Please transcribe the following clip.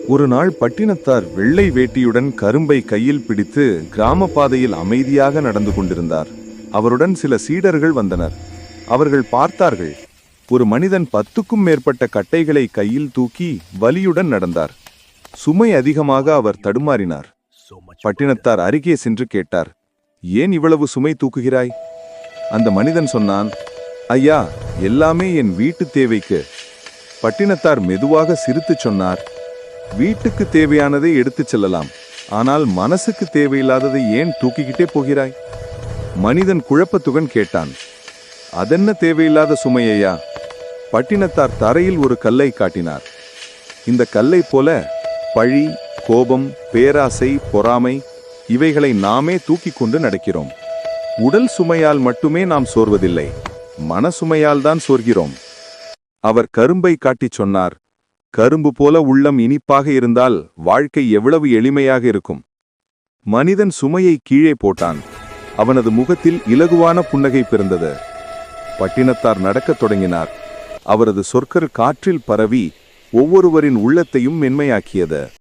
ஒரு நாள் பட்டினத்தார் வெள்ளை வேட்டியுடன் கரும்பை கையில் பிடித்து கிராம பாதையில் அமைதியாக நடந்து கொண்டிருந்தார். அவருடன் சில சீடர்கள் வந்தனர். அவர்கள் பார்த்தார்கள், ஒரு மனிதன் 10க்கும் மேற்பட்ட கட்டைகளை கையில் தூக்கி வலியுடன் நடந்தார். சுமை அதிகமாக அவர் தடுமாறினார். பட்டினத்தார் அருகே சென்று கேட்டார், ஏன் இவ்வளவு சுமை தூக்குகிறாய்? அந்த மனிதன் சொன்னான், ஐயா, எல்லாமே என் வீட்டு தேவைக்கு. பட்டினத்தார் மெதுவாக சிரித்துச் சொன்னார், வீட்டுக்கு தேவையானதை எடுத்துச் செல்லலாம், ஆனால் மனசுக்கு தேவையில்லாததை ஏன் தூக்கிக்கிட்டே போகிறாய்? மனிதன் குழப்பத்துடன் கேட்டான், அதென்ன தேவையில்லாத சுமையா? பட்டினத்தார் தரையில் ஒரு கல்லை காட்டினார். இந்த கல்லை போல பழி, கோபம், பேராசை, பொறாமை இவைகளை நாமே தூக்கி கொண்டு நடக்கிறோம். உடல் சுமையால் மட்டுமே நாம் சோர்வதில்லை, மனசுமையால் தான் சோர்கிறோம். அவர் கரும்பை காட்டிச் சொன்னார், கரும்பு போல உள்ளம் இனிப்பாக இருந்தால் வாழ்க்கை எவ்வளவு எளிமையாக இருக்கும். மனிதன் சுமையை கீழே போட்டான். அவனது முகத்தில் இலகுவான புன்னகை பிறந்தது. பட்டினத்தார் நடக்கத் தொடங்கினார். அவரது சொற்கள் காற்றில் பரவி ஒவ்வொருவரின் உள்ளத்தையும் மென்மையாக்கியது.